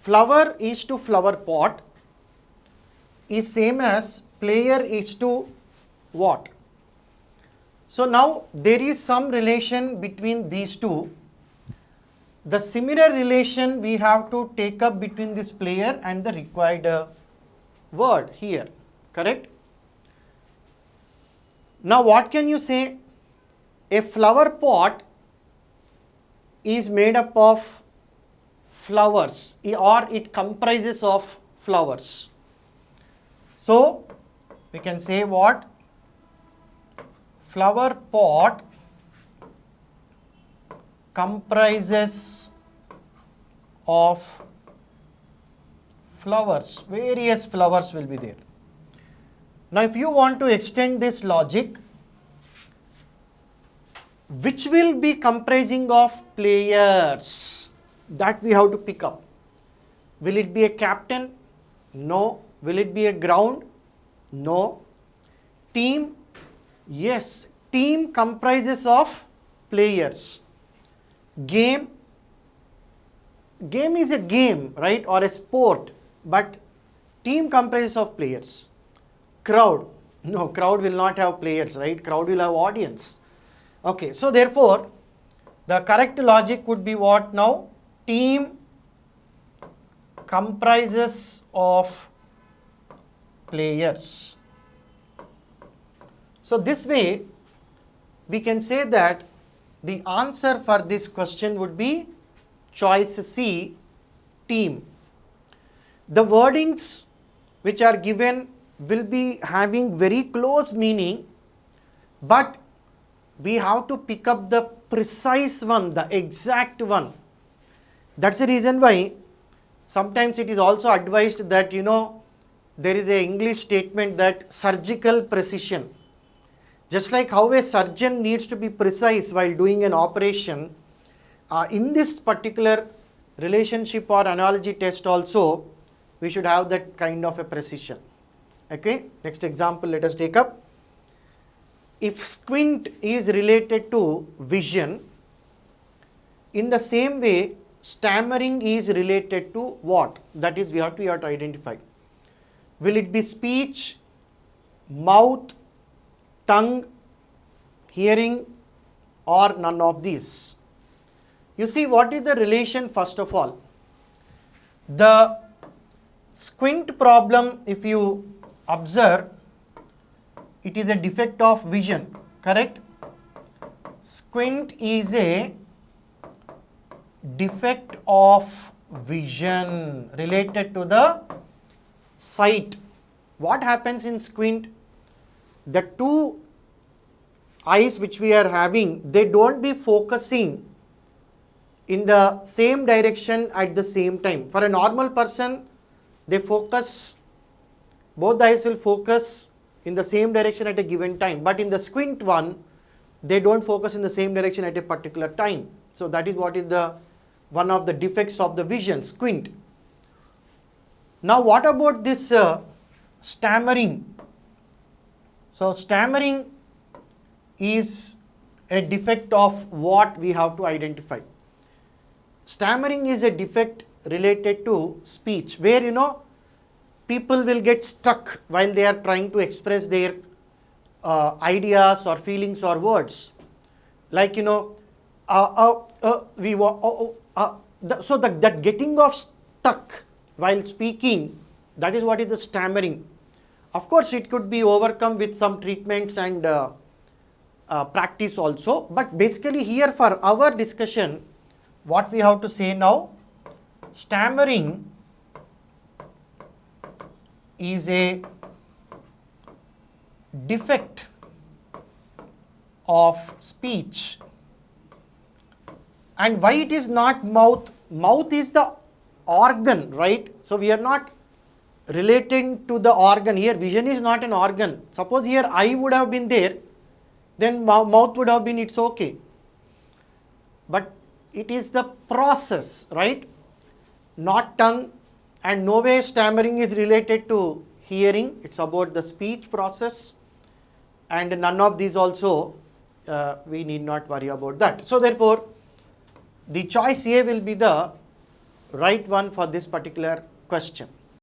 flower is to flower pot is same as player is to what? So now there is some relation between these two. The similar relation we have to take up between this player and the required word here, correct? Now what can you say? A flower pot is made up of flowers or it comprises of flowers. So we can say what? Flower pot comprises of flowers. Various flowers will be there. Now if you want to extend this logic, which will be comprising of players, that we have to pick up. Will it be a captain? No. Will it be a ground? No. Team? Yes. Team comprises of players. Game? Game is a game, right, or a sport, but team comprises of players. Crowd? No, crowd will not have players, right? Crowd will have audience. Okay, so therefore, the correct logic would be what now? Team comprises of players. So this way, we can say that the answer for this question would be choice C, team. The wordings which are given will be having very close meaning, but we have to pick up the precise one, the exact one. That's the reason why sometimes it is also advised that, there is a English statement that surgical precision. Just like how a surgeon needs to be precise while doing an operation, in this particular relationship or analogy test also, we should have that kind of a precision. Okay, next example let us take up. If squint is related to vision, in the same way, stammering is related to what? That is, we have to identify. Will it be speech, mouth, tongue, hearing, or none of these? You see, what is the relation first of all? The squint problem, if you observe, it is a defect of vision, correct? Squint is a defect of vision related to the sight. What happens in squint? The two eyes which we are having, they don't be focusing in the same direction at the same time. For a normal person, they focus, both the eyes will focus in the same direction at a given time. But in the squint one, they don't focus in the same direction at a particular time. So that is what is the one of the defects of the vision, squint. Now what about this stammering? So stammering is a defect of what we have to identify. Stammering is a defect related to speech, where people will get stuck while they are trying to express their ideas or feelings or words. Like so that getting of stuck while speaking, that is what is the stammering. Of course, it could be overcome with some treatments and practice also. But basically here for our discussion, what we have to say now, stammering is a defect of speech. And why it is not mouth? Mouth is the organ, right? So we are not relating to the organ here. Vision is not an organ. Suppose here eye would have been there, then mouth would have been, it's okay. But it is the process, right? Not tongue, and no way stammering is related to hearing. It's about the speech process, and none of these also, we need not worry about that. So therefore, the choice A will be the right one for this particular question.